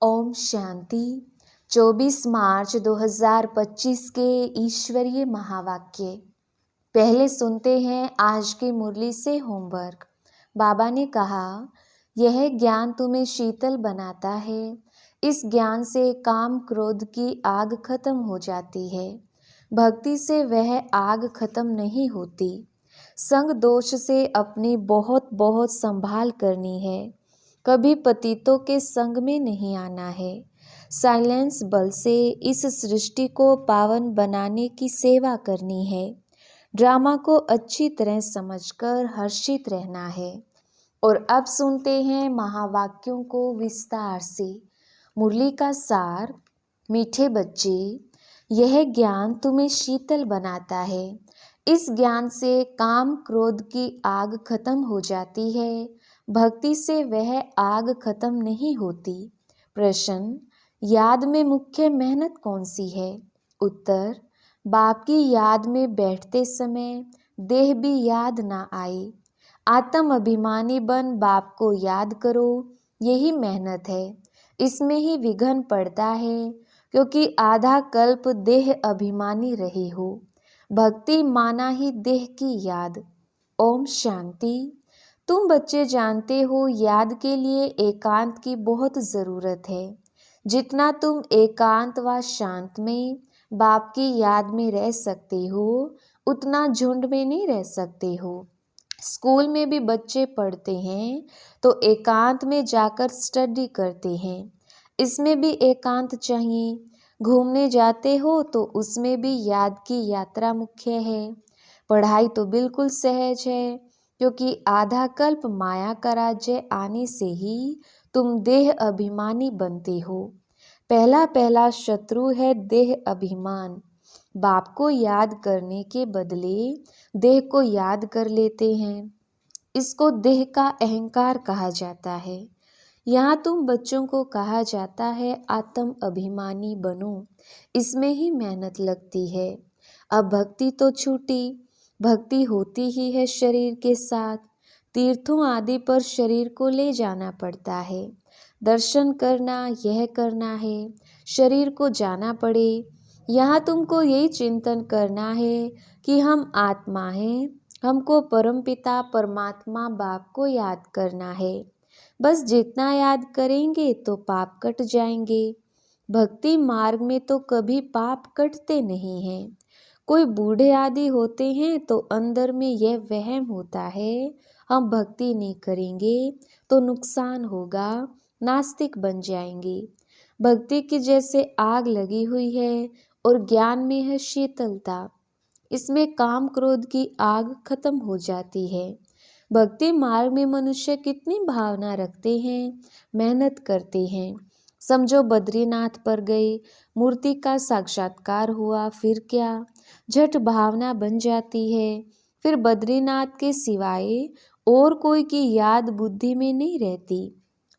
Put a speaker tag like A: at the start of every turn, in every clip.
A: ओम शांति। 24 मार्च 2025 के ईश्वरीय महावाक्य। पहले सुनते हैं आज की मुरली से होमवर्क। बाबा ने कहा, यह ज्ञान तुम्हें शीतल बनाता है। इस ज्ञान से काम क्रोध की आग खत्म हो जाती है। भक्ति से वह आग खत्म नहीं होती। संग दोष से अपनी बहुत बहुत संभाल करनी है। कभी पतितों के संग में नहीं आना है। साइलेंस बल से इस सृष्टि को पावन बनाने की सेवा करनी है। ड्रामा को अच्छी तरह समझकर हर्षित रहना है। और अब सुनते हैं महावाक्यों को विस्तार से। मुरली का सार। मीठे बच्चे, यह ज्ञान तुम्हें शीतल बनाता है। इस ज्ञान से काम क्रोध की आग खत्म हो जाती है। भक्ति से वह आग खत्म नहीं होती। प्रश्न, याद में मुख्य मेहनत कौन सी है? उत्तर, बाप की याद में बैठते समय देह भी याद ना आए। आत्म अभिमानी बन बाप को याद करो, यही मेहनत है। इसमें ही विघ्न पड़ता है, क्योंकि आधा कल्प देह अभिमानी रहे हो। भक्ति माना ही देह की याद। ओम शांति। तुम बच्चे जानते हो, याद के लिए एकांत की बहुत ज़रूरत है। जितना तुम एकांत व शांत में बाप की याद में रह सकते हो, उतना झुंड में नहीं रह सकते हो। स्कूल में भी बच्चे पढ़ते हैं तो एकांत में जाकर स्टडी करते हैं। इसमें भी एकांत चाहिए। घूमने जाते हो तो उसमें भी याद की यात्रा मुख्य है। पढ़ाई तो बिल्कुल सहज है, क्योंकि आधा कल्प माया का राज्य आने से ही तुम देह अभिमानी बनते हो। पहला पहला शत्रु है देह अभिमान। बाप को याद करने के बदले देह को याद कर लेते हैं। इसको देह का अहंकार कहा जाता है। यहाँ तुम बच्चों को कहा जाता है आत्म अभिमानी बनो। इसमें ही मेहनत लगती है। अब भक्ति तो छूटी। भक्ति होती ही है शरीर के साथ। तीर्थों आदि पर शरीर को ले जाना पड़ता है। दर्शन करना, यह करना है, शरीर को जाना पड़े। यहाँ तुमको यही चिंतन करना है कि हम आत्मा हैं। हमको परमपिता परमात्मा बाप को याद करना है। बस जितना याद करेंगे तो पाप कट जाएंगे। भक्ति मार्ग में तो कभी पाप कटते नहीं हैं। कोई बूढ़े आदि होते हैं तो अंदर में यह वहम होता है, हम भक्ति नहीं करेंगे तो नुकसान होगा, नास्तिक बन जाएंगे। भक्ति की जैसे आग लगी हुई है और ज्ञान में है शीतलता। इसमें काम क्रोध की आग खत्म हो जाती है। भक्ति मार्ग में मनुष्य कितनी भावना रखते हैं, मेहनत करते हैं। समझो बद्रीनाथ पर गए, मूर्ति का साक्षात्कार हुआ, फिर क्या? झट भावना बन जाती है। फिर बद्रीनाथ के सिवाय और कोई की याद बुद्धि में नहीं रहती।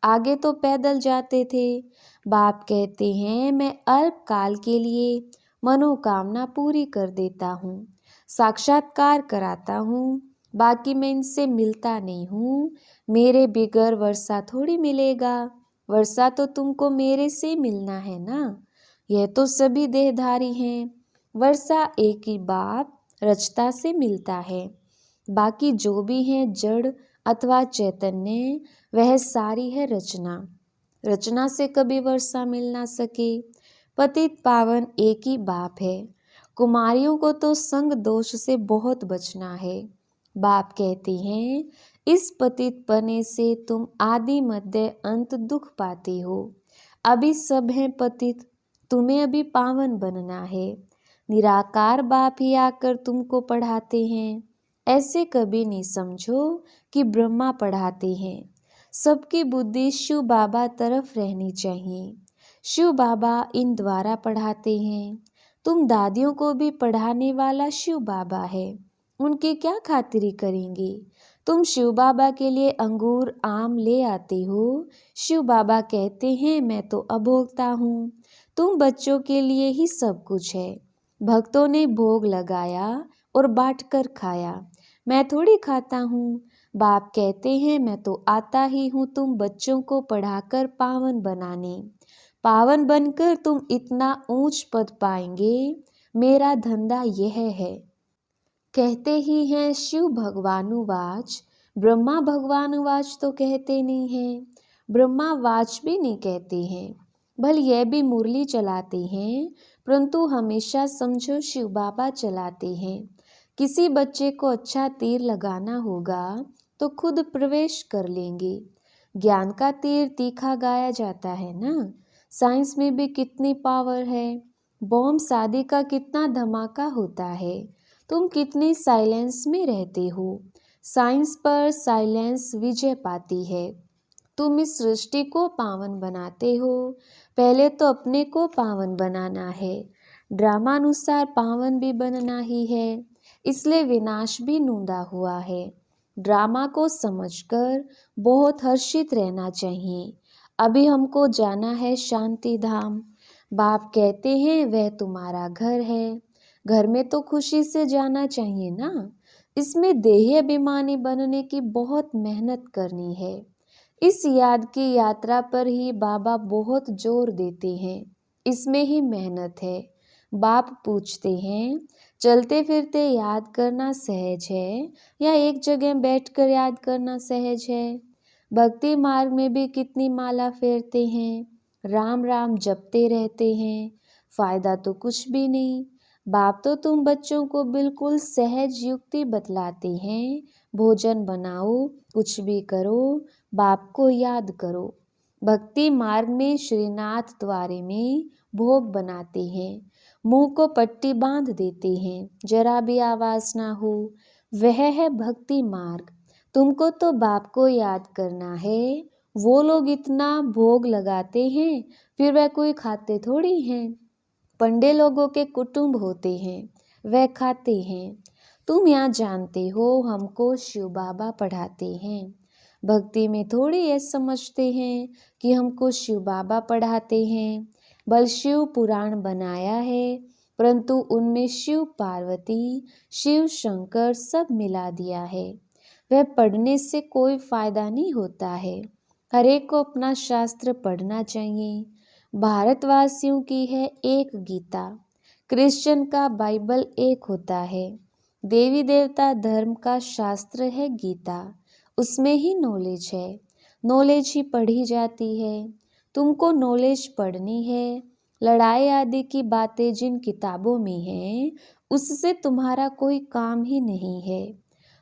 A: आगे तो पैदल जाते थे। बाप कहते हैं, मैं अल्प काल के लिए मनोकामना पूरी कर देता हूँ, साक्षात्कार कराता हूँ, बाकी मैं इनसे मिलता नहीं हूँ। मेरे बिगर वर्षा थोड़ी मिलेगा। वर्षा तो तुमको मेरे से मिलना है ना। यह तो सभी देहधारी हैं। वर्षा एक ही बाप रचता से मिलता है। बाकी जो भी हैं जड़ अथवा चैतन्य, वह सारी है रचना। रचना से कभी वर्षा मिल ना सके। पतित पावन एक ही बाप है। कुमारियों को तो संग दोष से बहुत बचना है। बाप कहते हैं, इस पतित पने से तुम आदि मध्य अंत दुख पाते हो। अभी सब हैं पतित, तुम्हें अभी पावन बनना है। निराकार बाप ही आकर तुमको पढ़ाते हैं। ऐसे कभी नहीं समझो कि ब्रह्मा पढ़ाते हैं। सबकी बुद्धि शिव बाबा तरफ रहनी चाहिए। शिव बाबा इन द्वारा पढ़ाते हैं। तुम दादियों को भी पढ़ाने वाला शिव बाबा है। उनकी क्या खातिरी करेंगे? तुम शिव बाबा के लिए अंगूर आम ले आते हो। शिव बाबा कहते हैं, मैं तो अभोक्ता हूँ। तुम बच्चों के लिए ही सब कुछ है। भक्तों ने भोग लगाया और बांट कर खाया। मैं थोड़ी खाता हूँ। बाप कहते हैं मैं तो आता ही हूँ तुम बच्चों को पढ़ाकर पावन बनाने। पावन बनकर तुम इतना ऊंच पद पाएंगे, मेरा धंधा यह है। कहते ही हैं शिव भगवानुवाच, ब्रह्मा भगवानुवाच तो कहते नहीं हैं, ब्रह्मा वाच भी नहीं कहते हैं। भले यह भी मुरली चलाते हैं, परंतु हमेशा समझो शिव बाबा चलाते हैं। किसी बच्चे को अच्छा तीर लगाना होगा तो खुद प्रवेश कर लेंगे। ज्ञान का तीर तीखा गाया जाता है ना। साइंस में भी कितनी पावर है। बॉम्ब शादी का कितना धमाका होता है। तुम कितनी साइलेंस में रहते हो। साइंस पर साइलेंस विजय पाती है। तुम इस सृष्टि को पावन बनाते हो। पहले तो अपने को पावन बनाना है। ड्रामानुसार पावन भी बनना ही है, इसलिए विनाश भी नूंदा हुआ है। ड्रामा को समझकर बहुत हर्षित रहना चाहिए। अभी हमको जाना है शांति धाम। बाप कहते हैं वह तुम्हारा घर है। घर में तो खुशी से जाना चाहिए ना। इसमें देही अभिमानी बनने की बहुत मेहनत करनी है। इस याद की यात्रा पर ही बाबा बहुत जोर देते हैं। इसमें ही मेहनत है। बाप पूछते हैं चलते फिरते याद करना सहज है या एक जगह बैठकर याद करना सहज है। भक्ति मार्ग में भी कितनी माला फेरते हैं, राम राम जपते रहते हैं, फायदा तो कुछ भी नहीं। बाप तो तुम बच्चों को बिल्कुल सहज युक्ति बतलाते हैं। भोजन बनाओ, कुछ भी करो, बाप को याद करो। भक्ति मार्ग में श्रीनाथ द्वारे में भोग बनाते हैं, मुंह को पट्टी बांध देते हैं, जरा भी आवाज ना हो। वह है भक्ति मार्ग। तुमको तो बाप को याद करना है। वो लोग इतना भोग लगाते हैं, फिर वह कोई खाते थोड़ी हैं। पंडे लोगों के कुटुंब होते हैं, वह खाते हैं। तुम यहाँ जानते हो हमको शिव बाबा पढ़ाते हैं। भक्ति में थोड़ी ये समझते हैं कि हमको शिव बाबा पढ़ाते हैं। बल शिव पुराण बनाया है, परंतु उनमें शिव पार्वती, शिव शंकर सब मिला दिया है। वह पढ़ने से कोई फायदा नहीं होता है। हर एक को अपना शास्त्र पढ़ना चाहिए। भारतवासियों की है एक गीता, क्रिश्चियन का बाइबल एक होता है। देवी देवता धर्म का शास्त्र है गीता, उसमें ही नॉलेज है। नॉलेज ही पढ़ी जाती है। तुमको नॉलेज पढ़नी है। लड़ाई आदि की बातें जिन किताबों में हैं, उससे तुम्हारा कोई काम ही नहीं है।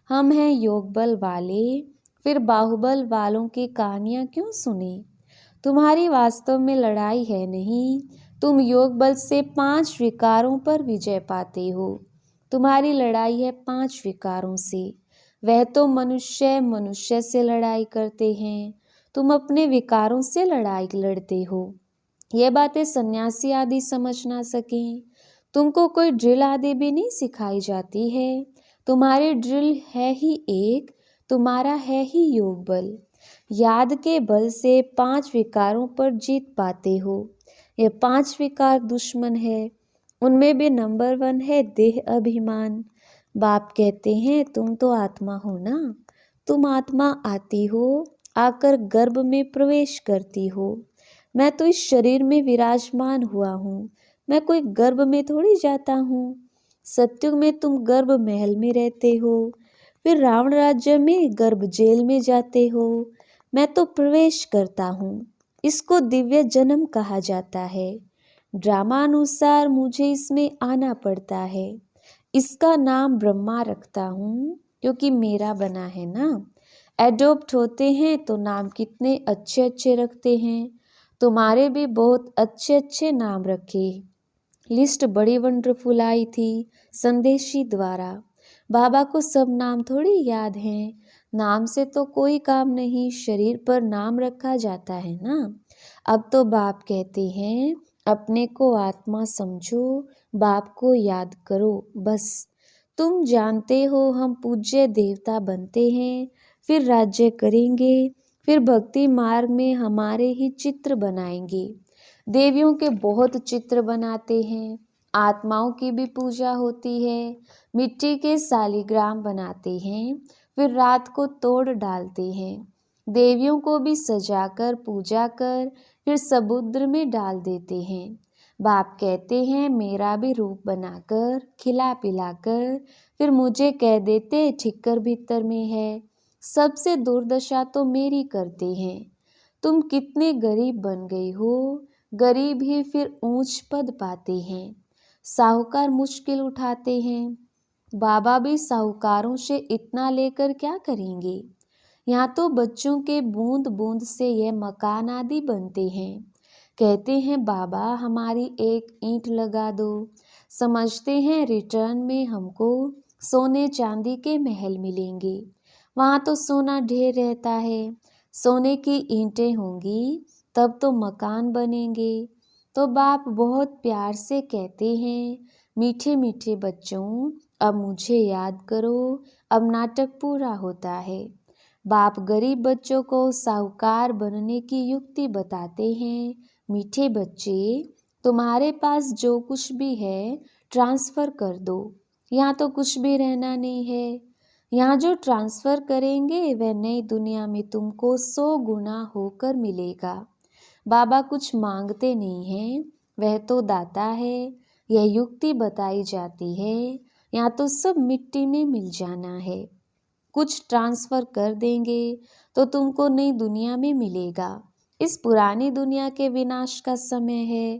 A: हम हैं योग बल वाले, फिर बाहुबल वालों की कहानियाँ क्यों सुने। तुम्हारी वास्तव में लड़ाई है नहीं। तुम योग बल से 5 विकारों पर विजय पाते हो। तुम्हारी लड़ाई है 5 विकारों से। वह तो मनुष्य से लड़ाई करते हैं। तुम अपने विकारों से लड़ाई लड़ते हो। ये बातें सन्यासी आदि समझ ना सकें। तुमको कोई ड्रिल आदि भी नहीं सिखाई जाती है। तुम्हारी ड्रिल है ही एक, तुम्हारा है ही योग बल। याद के बल से 5 विकारों पर जीत पाते हो। ये 5 विकार दुश्मन है। उनमें भी नंबर 1 है देह अभिमान। बाप कहते हैं तुम तो आत्मा हो ना। तुम आत्मा आती हो, आकर गर्भ में प्रवेश करती हो। मैं तो इस शरीर में विराजमान हुआ हूँ। मैं कोई गर्भ में थोड़ी जाता हूँ। सत्युग में तुम गर्भ महल में रहते हो, फिर रावण राज्य में गर्भ जेल में जाते हो। मैं तो प्रवेश करता हूँ। इसको दिव्य जन्म कहा जाता है। ड्रामानुसार मुझे इसमें आना पड़ता है। इसका नाम ब्रह्मा रखता हूँ क्योंकि मेरा बना है ना। एडॉप्ट होते हैं तो नाम कितने अच्छे अच्छे रखते हैं। तुम्हारे भी बहुत अच्छे अच्छे नाम रखे। लिस्ट बड़ी वंडरफुल आई थी संदेशी द्वारा। बाबा को सब नाम थोड़ी याद हैं। नाम से तो कोई काम नहीं, शरीर पर नाम रखा जाता है ना। अब तो बाप कहते हैं अपने को आत्मा समझो, बाप को याद करो बस। तुम जानते हो हम पूज्य देवता बनते हैं, फिर राज्य करेंगे, फिर भक्ति मार्ग में हमारे ही चित्र बनाएंगे। देवियों के बहुत चित्र बनाते हैं। आत्माओं की भी पूजा होती है। मिट्टी के शालिग्राम बनाते हैं, फिर रात को तोड़ डालते हैं। देवियों को भी सजाकर पूजा कर फिर समुद्र में डाल देते हैं। बाप कहते हैं मेरा भी रूप बनाकर खिला पिलाकर फिर मुझे कह देते ठिक्कर भीतर में है। सबसे दुर्दशा तो मेरी करते हैं। तुम कितने गरीब बन गई हो। गरीब ही फिर ऊंच पद पाते हैं। साहूकार मुश्किल उठाते हैं। बाबा भी साहूकारों से इतना लेकर क्या करेंगे। यहाँ तो बच्चों के बूंद बूंद से यह मकान आदि बनते हैं। कहते हैं बाबा हमारी एक ईंट लगा दो। समझते हैं रिटर्न में हमको सोने चांदी के महल मिलेंगे। वहाँ तो सोना ढेर रहता है। सोने की ईंटें होंगी तब तो मकान बनेंगे। तो बाप बहुत प्यार से कहते हैं मीठे मीठे बच्चों अब मुझे याद करो। अब नाटक पूरा होता है। बाप गरीब बच्चों को साहूकार बनने की युक्ति बताते हैं। मीठे बच्चे तुम्हारे पास जो कुछ भी है ट्रांसफ़र कर दो। यहाँ तो कुछ भी रहना नहीं है। यहाँ जो ट्रांसफ़र करेंगे वह नई दुनिया में तुमको 100 गुना होकर मिलेगा। बाबा कुछ मांगते नहीं हैं, वह तो दाता है। यह युक्ति बताई जाती है। यहाँ तो सब मिट्टी में मिल जाना है। कुछ ट्रांसफ़र कर देंगे तो तुमको नई दुनिया में मिलेगा। इस पुरानी दुनिया के विनाश का समय है।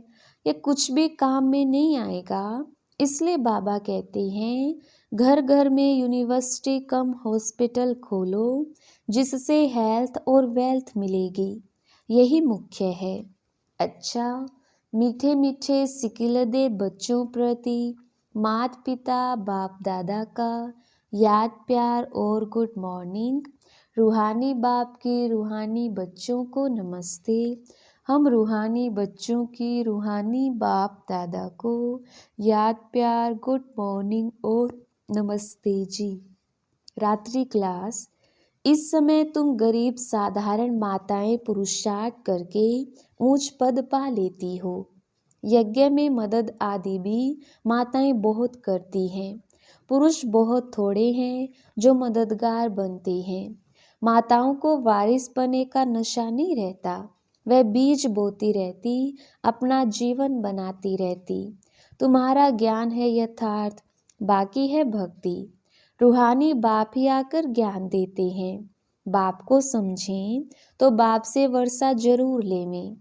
A: ये कुछ भी काम में नहीं आएगा। इसलिए बाबा कहते हैं घर घर में यूनिवर्सिटी कम हॉस्पिटल खोलो जिससे हेल्थ और वेल्थ मिलेगी। यही मुख्य है। अच्छा मीठे मीठे सिकिलदे बच्चों प्रति माता पिता बाप दादा का याद प्यार और गुड मॉर्निंग। रूहानी बाप की रूहानी बच्चों को नमस्ते। हम रूहानी बच्चों की रूहानी बाप दादा को याद प्यार गुड मॉर्निंग और नमस्ते जी। रात्रि क्लास। इस समय तुम गरीब साधारण माताएं पुरुषार्थ करके ऊंच पद पा लेती हो। यज्ञ में मदद आदि भी माताएं बहुत करती हैं। पुरुष बहुत थोड़े हैं जो मददगार बनते हैं। माताओं को वारिस बने का नशा नहीं रहता। वह बीज बोती रहती अपना जीवन बनाती रहती। तुम्हारा ज्ञान है यथार्थ, बाकी है भक्ति। रूहानी बाप ही आकर ज्ञान देते हैं। बाप को समझें तो बाप से वर्षा जरूर लेवें।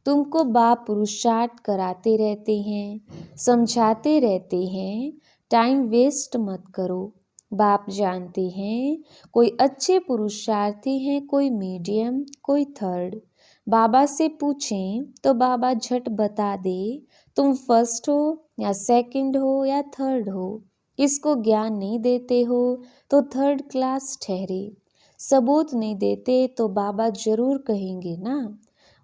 A: तुमको बाप पुरुषार्थ कराते रहते हैं, समझाते रहते हैं। टाइम वेस्ट मत करो। बाप जानते हैं कोई अच्छे पुरुषार्थी हैं, कोई मीडियम, कोई थर्ड। बाबा से पूछें तो बाबा झट बता दे तुम फर्स्ट हो या सेकंड हो या थर्ड हो। किसको ज्ञान नहीं देते हो तो थर्ड क्लास ठहरे। सबूत नहीं देते तो बाबा जरूर कहेंगे ना।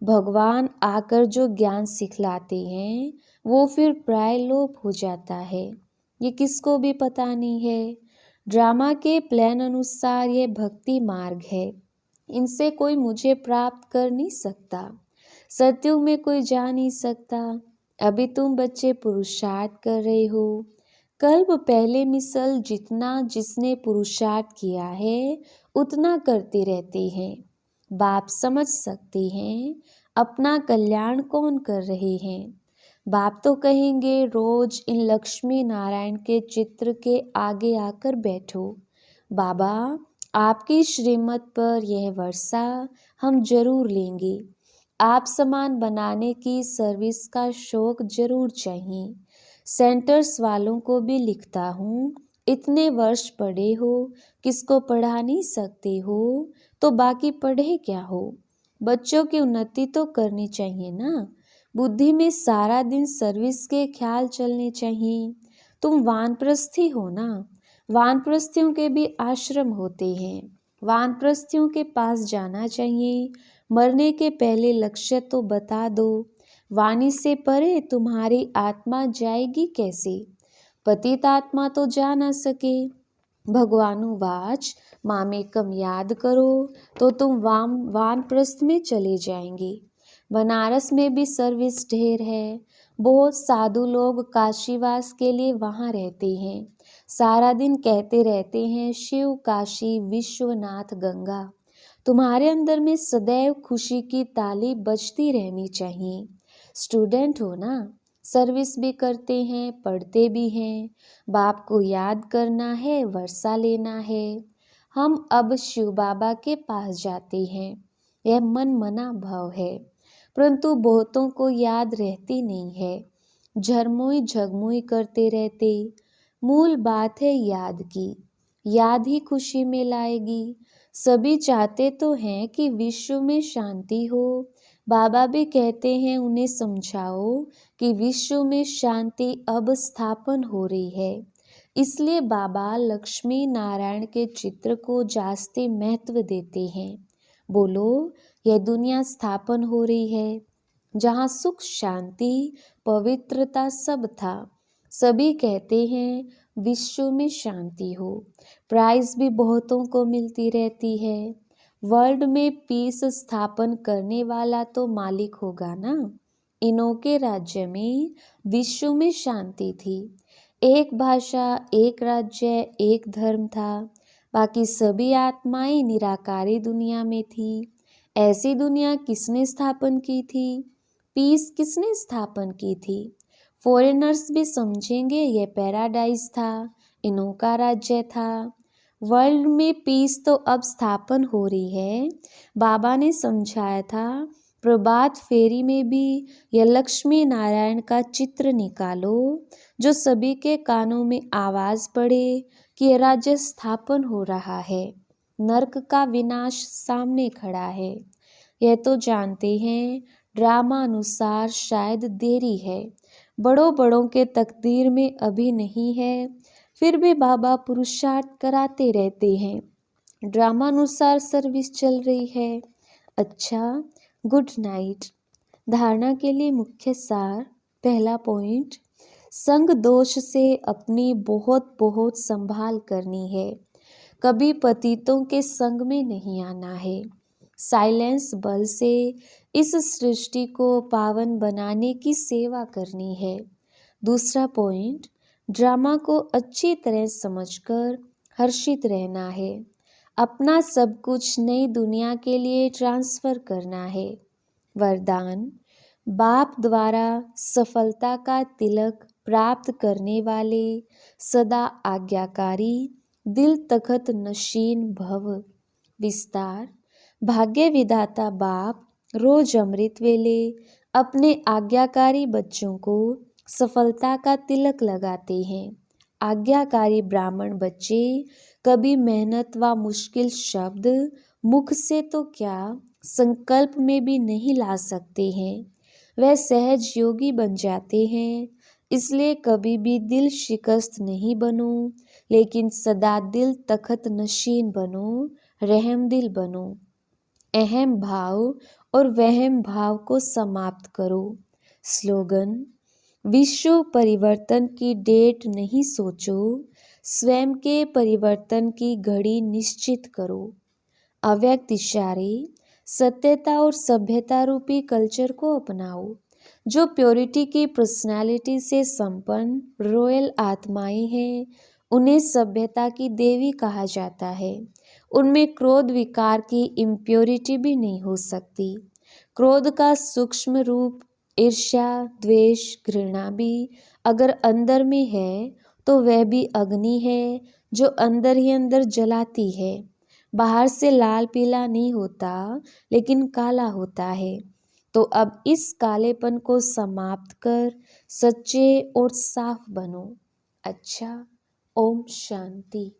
A: भगवान आकर जो ज्ञान सिखलाते हैं वो फिर प्राय लोप हो जाता है। ये किसको भी पता नहीं है। ड्रामा के प्लान अनुसार ये भक्ति मार्ग है। इनसे कोई मुझे प्राप्त कर नहीं सकता। सत्युग में कोई जा नहीं सकता। अभी तुम बच्चे पुरुषार्थ कर रहे हो। कल्प पहले मिसल जितना जिसने पुरुषार्थ किया है उतना करते रहते हैं। बाप समझ सकते हैं अपना कल्याण कौन कर रहे हैं। बाप तो कहेंगे रोज इन लक्ष्मी नारायण के चित्र के आगे आकर बैठो। बाबा आपकी श्रीमत पर यह वर्षा हम जरूर लेंगे। आप समान बनाने की सर्विस का शौक जरूर चाहिए। सेंटर्स वालों को भी लिखता हूँ। इतने वर्ष पढ़े हो, किसको पढ़ा नहीं सकते हो तो बाकी पढ़े क्या हो। बच्चों की उन्नति तो करनी चाहिए ना। बुद्धि में सारा दिन सर्विस के ख्याल चलने चाहिए। तुम वानप्रस्थी हो ना। वानप्रस्थियों के भी आश्रम होते हैं। वानप्रस्थियों के पास जाना चाहिए। मरने के पहले लक्ष्य तो बता दो। वाणी से परे तुम्हारी आत्मा जाएगी कैसे। पतित आत्मा तो जा ना सके। भगवानुवाच मामेकम याद करो तो तुम वानप्रस्थ में चले जाएंगे। बनारस में भी सर्विस ढेर है। बहुत साधु लोग काशीवास के लिए वहाँ रहते हैं। सारा दिन कहते रहते हैं शिव काशी विश्वनाथ गंगा। तुम्हारे अंदर में सदैव खुशी की ताली बजती रहनी चाहिए। स्टूडेंट हो ना, सर्विस भी करते हैं, पढ़ते भी हैं, बाप को याद करना है, वर्षा लेना है। हम अब शिव बाबा के पास जाते हैं, यह मन मना भाव है, परंतु बहुतों को याद रहती नहीं है, झरमोई झगमोई करते रहते। मूल बात है याद की, याद ही खुशी में लाएगी। सभी चाहते तो हैं कि विश्व में शांति हो। बाबा भी कहते हैं उन्हें समझाओ कि विश्व में शांति अब स्थापन हो रही है। इसलिए बाबा लक्ष्मी नारायण के चित्र को जास्ती महत्व देते हैं। बोलो, यह दुनिया स्थापन हो रही है जहाँ सुख शांति पवित्रता सब था। सभी कहते हैं विश्व में शांति हो, प्राइज भी बहुतों को मिलती रहती है। वर्ल्ड में पीस स्थापन करने वाला तो मालिक होगा ना। इनों के राज्य में विश्व में शांति थी, एक भाषा, एक राज्य, एक धर्म था, बाकी सभी आत्माएं निराकारी दुनिया में थी। ऐसी दुनिया किसने स्थापन की थी? पीस किसने स्थापन की थी? फॉरेनर्स भी समझेंगे यह पैराडाइज था, इनों का राज्य था। वर्ल्ड में पीस तो अब स्थापन हो रही है। बाबा ने समझाया था प्रभात फेरी में भी यह लक्ष्मी नारायण का चित्र निकालो, जो सभी के कानों में आवाज पड़े कि यह राज्य स्थापन हो रहा है, नरक का विनाश सामने खड़ा है। यह तो जानते हैं ड्रामा अनुसार शायद देरी है, बड़ों के तकदीर में अभी नहीं है, फिर भी बाबा पुरुषार्थ कराते रहते हैं। ड्रामा अनुसार सर्विस चल रही है। अच्छा, गुड नाइट। धारणा के लिए मुख्य सार। पहला पॉइंट, संग दोष से अपनी बहुत संभाल करनी है। कभी पतितों के संग में नहीं आना है। साइलेंस बल से इस सृष्टि को पावन बनाने की सेवा करनी है। दूसरा पॉइंट, ड्रामा को अच्छी तरह समझकर हर्षित रहना है। अपना सब कुछ नई दुनिया के लिए ट्रांसफर करना है। वरदान, बाप द्वारा सफलता का तिलक प्राप्त करने वाले सदा आज्ञाकारी दिल तखत नशीन भव। विस्तार, भाग्य विधाता बाप रोज अमृत वेले अपने आज्ञाकारी बच्चों को सफलता का तिलक लगाते हैं। आज्ञाकारी ब्राह्मण बच्चे कभी मेहनत व मुश्किल शब्द मुख से तो क्या संकल्प में भी नहीं ला सकते हैं। वह सहज योगी बन जाते हैं। इसलिए कभी भी दिल शिकस्त नहीं बनो, लेकिन सदा दिल तखत नशीन बनो, रहम दिल बनो। अहम भाव और वहम भाव को समाप्त करो। स्लोगन, विश्व परिवर्तन की डेट नहीं सोचो, स्वयं के परिवर्तन की घड़ी निश्चित करो। अव्यक्त इशारे, सत्यता और सभ्यता रूपी कल्चर को अपनाओ। जो प्योरिटी की पर्सनालिटी से संपन्न रॉयल आत्माएं हैं, उन्हें सभ्यता की देवी कहा जाता है। उनमें क्रोध विकार की इम्प्योरिटी भी नहीं हो सकती। क्रोध का सूक्ष्म रूप ईर्ष्या, द्वेष, घृणा भी अगर अंदर में है तो वह भी अग्नि है जो अंदर ही अंदर जलाती है। बाहर से लाल पीला नहीं होता, लेकिन काला होता है। तो अब इस कालेपन को समाप्त कर सच्चे और साफ बनो। अच्छा, ओम शांति।